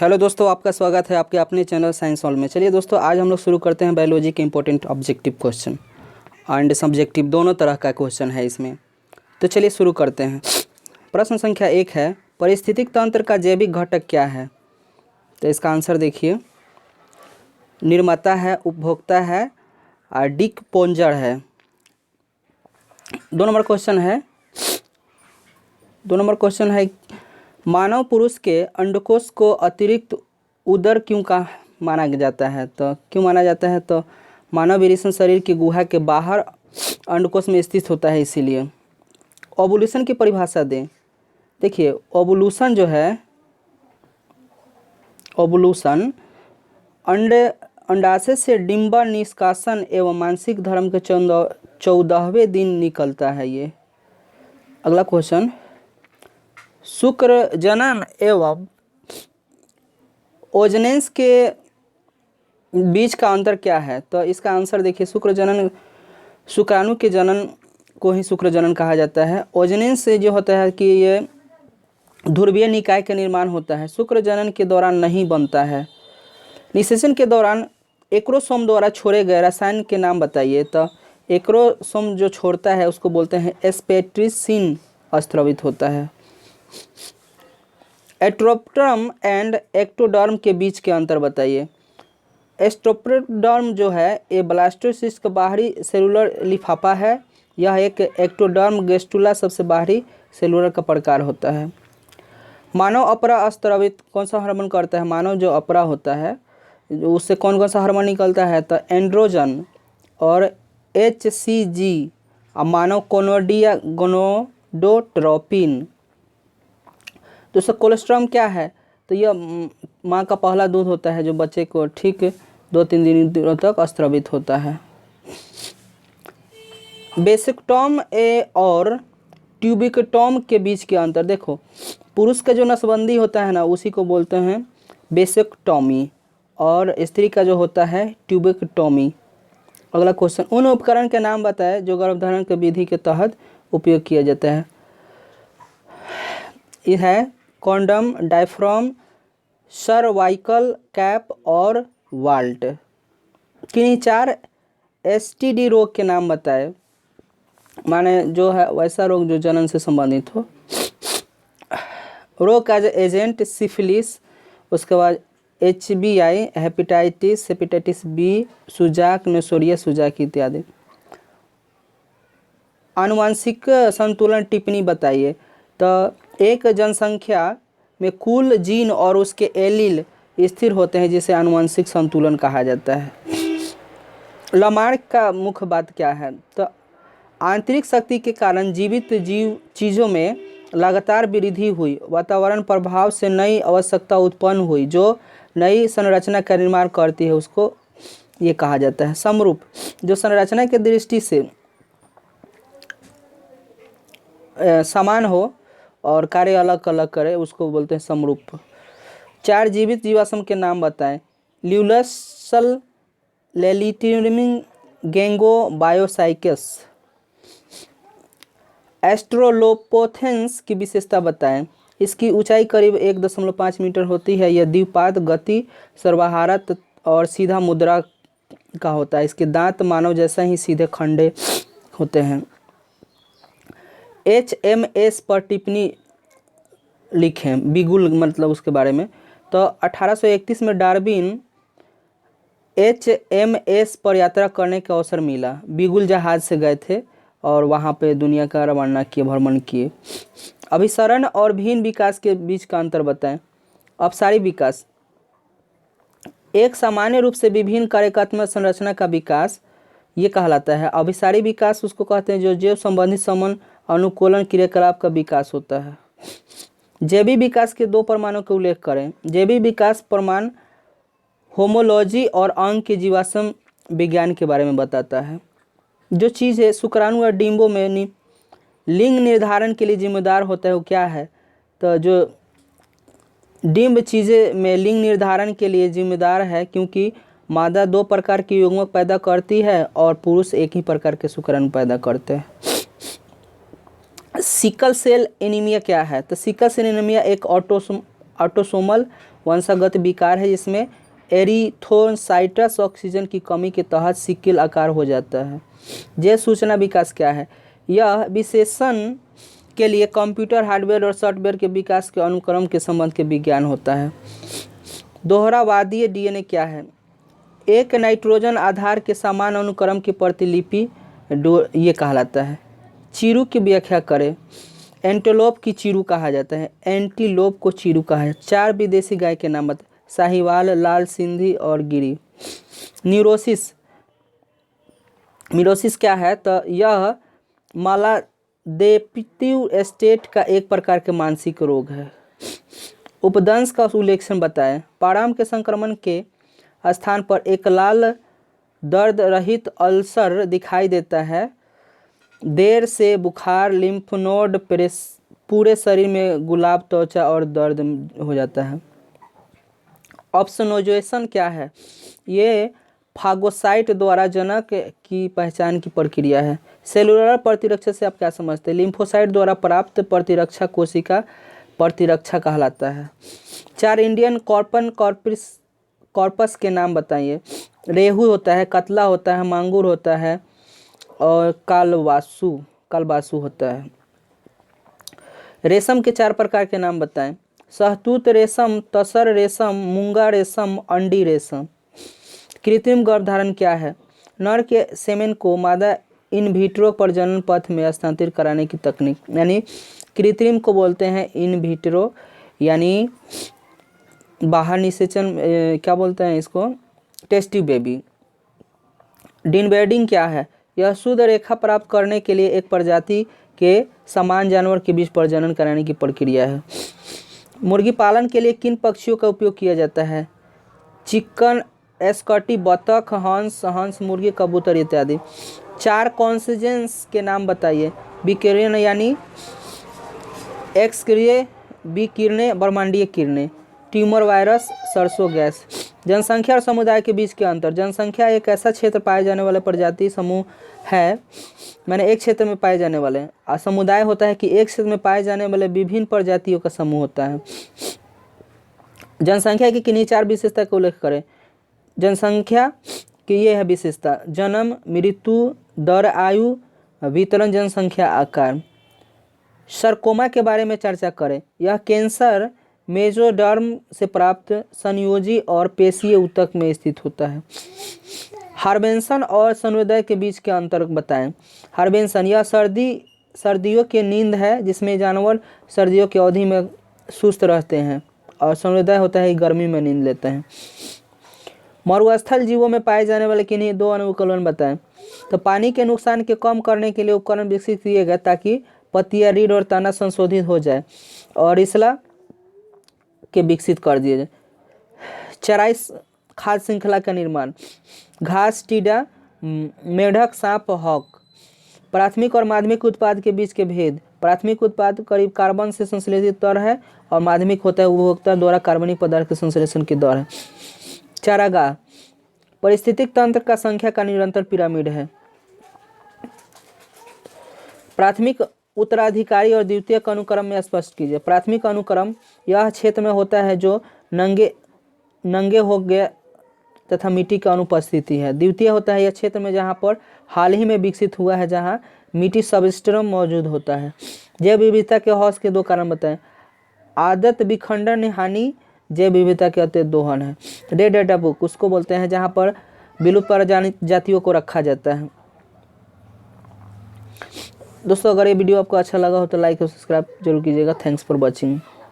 Hello दोस्तों, आपका स्वागत है आपके अपने चैनल साइंस हॉल में। चलिए दोस्तों, आज हम लोग शुरू करते हैं बायोलॉजी के important objective question and subjective, दोनों तरह का क्वेश्चन है इसमें। तो चलिए शुरू करते हैं। प्रश्न संख्या 1 है, पारिस्थितिक तंत्र का जैविक घटक क्या है? तो इसका आंसर देखिए, निर्माता है, उपभोक्ता है और डिकम्पोजर है। 2 नंबर क्वेश्चन है, मानव पुरुष के अंडकोश को अतिरिक्त उदर क्यों का माना जाता है? तो क्यों माना जाता है? तो मानव विरेचन शरीर की गुहा के बाहर अंडकोश में स्थित होता है, इसीलिए। ओवुलेशन की परिभाषा दें। देखिए, ओवुलेशन जो है, ओवुलेशन अंडाशय से डिंबा निष्कासन एवं मासिक धर्म के 14वें दिन निकलता है ये। अगला क्वेश्चन, शुक्र जनन एवं ओजनेंस के बीच का अंतर क्या है? तो इसका आंसर देखिए, शुक्राणु के जनन को ही शुक्र जनन कहा जाता है। ओजनेंस से जो होता है कि ये ध्रुवीय निकाय का निर्माण होता है, शुक्र जनन के दौरान नहीं बनता है। निषेचन के दौरान एक्रोसोम द्वारा छोड़े गए रसायन के नाम बताइए। तो एक्रोसोम जो छोड़ता है उसको बोलते हैं एस्पेट्रिसिन, स्रावित होता है। एट्रोडर्म एंड एक्टोडर्म के बीच के अंतर बताइए। एस्ट्रोडर्म जो है ये ब्लास्टोसिस्ट का बाहरी सेलुलर लिफाफा है। यह एक एक्टोडर्म गेस्टुला सबसे बाहरी सेलुलर का प्रकार होता है। मानव अपरा स्रावित कौन सा हार्मोन करता है? मानव जो अपरा होता है उससे कौन कौन सा हार्मोन निकलता है? तो एंड्रोजन और HCG। और मानव कोनोडिया गोनोडोट्रोपिन। दोस्तों, कोलेस्ट्रॉम क्या है? तो यह माँ का पहला दूध होता है जो बच्चे को ठीक 2-3 दिनों तक स्रावित होता है। बेसिक्टोम और ट्यूबिक्टोम के बीच के अंतर देखो, पुरुष का जो नसबंदी होता है ना, उसी को बोलते हैं बेसिक्टोमी, और स्त्री का जो होता है ट्यूबिक्टोमी। अगला क्वेश्चन, उन उपकरण के नाम बताएं जो गर्भधारण के विधि के तहत उपयोग किया जाता है। यह है कॉन्डम, डायफ्राम, सर्वाइकल कैप और वाल्ट। किन्हीं 4 STD रोग के नाम बताएं, माने जो है वैसा रोग जो जनन से संबंधित हो। रोग का एजेंट सिफिलिस, उसके बाद HBI, हेपेटाइटिस बी, सुजाक, नेसोरिया सुजाक इत्यादि। आनुवांशिक संतुलन टिप्पणी बताइए। तो एक जनसंख्या में कुल जीन और उसके एलील स्थिर होते हैं, जिसे आनुवंशिक संतुलन कहा जाता है। लामार्क का मुख्य बात क्या है? तो आंतरिक शक्ति के कारण जीवित चीज़ों में लगातार वृद्धि हुई, वातावरण प्रभाव से नई आवश्यकता उत्पन्न हुई जो नई संरचना का निर्माण करती है, उसको ये कहा जाता है समरूप। जो संरचना की दृष्टि से समान हो और कार्य अलग अलग करे, उसको बोलते हैं समरूप। 4 जीवित जीवाश्म के नाम बताएं। ल्यूलसल, लेलिटिमिन, गेंगो, बायोसाइकस। एस्ट्रोलोपोथेंस की विशेषता बताएं। इसकी ऊंचाई करीब 1.5 मीटर होती है। यह द्विपाद, गति, सर्वहारत और सीधा मुद्रा का होता है। इसके दांत मानव जैसा ही सीधे खंडे होते हैं। HMS पर टिप्पणी लिखें, बिगुल मतलब उसके बारे में। तो 1831 में डार्विन HMS पर यात्रा करने का अवसर मिला। बिगुल जहाज से गए थे और वहाँ पे दुनिया का रवाना किए, भ्रमण किए। अभिसरण और भिन्न विकास के बीच का अंतर बताएं। अपसारी विकास एक सामान्य रूप से विभिन्न कार्यात्मक संरचना का विकास ये कहलाता है। अभिसारी विकास उसको कहते हैं जो जैव संबंधित समन अनुकूलन क्रियाकलाप का विकास होता है। जैविक विकास के 2 प्रमाणों का उल्लेख करें। जैविक विकास प्रमाण होमोलॉजी और अंग के जीवाश्म विज्ञान के बारे में बताता है। जो चीज़ है शुक्राणु और डिंबों में लिंग निर्धारण के लिए जिम्मेदार होता है वो क्या है? तो जो डिंब चीज़ें में लिंग निर्धारण के लिए जिम्मेदार है, क्योंकि मादा 2 प्रकार के युग्मक पैदा करती है और पुरुष एक ही प्रकार के शुक्राणु पैदा करते हैं। सिकल सेल एनीमिया क्या है? तो सिकल सेल एनीमिया एक ऑटोसोमल वंशागत विकार है जिसमें एरिथ्रोसाइटस ऑक्सीजन की कमी के तहत सिकल आकार हो जाता है। जैव सूचना विकास क्या है? यह विशेषण के लिए कंप्यूटर हार्डवेयर और सॉफ्टवेयर के विकास के अनुक्रम के संबंध के विज्ञान होता है। दोहरावादीय डीएनए क्या है? एक नाइट्रोजन आधार के समान अनुक्रम की प्रतिलिपि ये कहलाता है। चीरू की व्याख्या करें। एंटेलोप की चीरू कहा जाता है, एंटीलोप को चीरू कहा है। 4 विदेशी गाय के नाम बताएं। साहिवाल, लाल सिंधी और गिरी। मिरोसिस क्या है? तो यह मालाडेप्टिव स्टेट का एक प्रकार के मानसिक रोग है। उपदंश का उल्लेखन बताएं। पाराम के संक्रमण के स्थान पर एक लाल दर्द रहित अल्सर दिखाई देता है। देर से बुखार, लिम्फ नोड, पूरे शरीर में गुलाब, त्वचा और दर्द हो जाता है। ऑप्सोनोजेशन क्या है? ये फागोसाइट द्वारा जनक की पहचान की प्रक्रिया है। सेलुलर प्रतिरक्षा से आप क्या समझते हैं? लिम्फोसाइट द्वारा प्राप्त प्रतिरक्षा कोशिका प्रतिरक्षा कहलाता है। 4 इंडियन कॉर्पस के नाम बताइए। रेहू होता है, कतला होता है, मांगुर होता है और कालबासु होता है। रेशम के 4 प्रकार के नाम बताएं। सहतूत रेशम, तसर रेशम, मूंगा रेशम, अंडी रेशम। कृत्रिम गर्भधारण क्या है? नर के सेमेन को मादा इन विट्रो प्रजनन पथ में स्थानांतरित कराने की तकनीक, यानी कृत्रिम को बोलते हैं इन विट्रो, यानी बाहर निषेचन, क्या बोलते हैं इसको? Test tube baby. डिनब्रीडिंग क्या है? यह शुद्ध रेखा प्राप्त करने के लिए एक प्रजाति के समान जानवर के बीच प्रजनन कराने की प्रक्रिया है। मुर्गी पालन के लिए किन पक्षियों का उपयोग किया जाता है? चिकन, स्कॉटी, बतख, हंस, मुर्गी, कबूतर इत्यादि। 4 कॉन्सिजेंस के नाम बताइए। विकिरण यानी एक्स-किरणें, विकिरणें, ब्रह्मांडीय किरणें। ट्यूमर वायरस, सरसों गैस। जनसंख्या और समुदाय के बीच के अंतर। जनसंख्या एक ऐसा क्षेत्र पाए जाने वाले प्रजाति समूह है, मैंने एक क्षेत्र में पाए जाने वाले। और समुदाय होता है कि एक क्षेत्र में पाए जाने वाले विभिन्न प्रजातियों का समूह होता है। जनसंख्या की किन्हीं 4 विशेषता का उल्लेख करें। जनसंख्या की ये है विशेषता: जन्म, मृत्यु दर, आयु, वितरण, जनसंख्या आकार। सरकोमा के बारे में चर्चा करें। यह कैंसर मेजोडर्म से प्राप्त संयोजी और पेशीय ऊतक में स्थित होता है। हार्बेंसन और संवेदय के बीच के अंतर बताएं। हार्बेंसन यह सर्दियों की नींद है जिसमें जानवर सर्दियों की अवधि में सुस्त रहते हैं, और संवेदय होता है गर्मी में नींद लेते हैं। मरुस्थल जीवों में पाए जाने वाले किन्हीं 2 अनुकूलन बताएं। तो पानी के नुकसान के कम करने के लिए उपकरण विकसित किए गए ताकि पत्तियां, रीढ़ और तना संशोधित हो जाए और इसला के विकसित कर दिए जाए। चराई खाद्य श्रृंखला का निर्माण। घास, टीडा, मेढक, सांप, हॉक। प्राथमिक और माध्यमिक उत्पाद के बीच के भेद। प्राथमिक उत्पाद करीब कार्बन से संश्लेषित दर है और माध्यमिक होता है उपभोक्ता द्वारा कार्बनिक पदार्थ के संश्लेषण की दर है। चारागाह पारिस्थितिक तंत्र का संख्या का निरंतर पिरामिड है। प्राथमिक उत्तराधिकारी और द्वितीयक अनुक्रम में स्पष्ट कीजिए। प्राथमिक अनुक्रम यह क्षेत्र में होता है जो नंगे हो गया तथा मिट्टी की अनुपस्थिति है। द्वितीय होता है यह क्षेत्र में जहाँ पर हाल ही में विकसित हुआ है, जहाँ मिट्टी सबस्ट्रम मौजूद होता है। जैव विविधता के हौस के 2 कारण बताएं। आदत विखंडन हानि, जैव विविधता के अत्यधिक दोहन है। रेड डेटा बुक उसको बोलते हैं जहाँ पर विलुप्त प्रजातियों को रखा जाता है। दोस्तों, अगर ये वीडियो आपको अच्छा लगा हो तो लाइक और सब्सक्राइब जरूर कीजिएगा। Thanks for watching.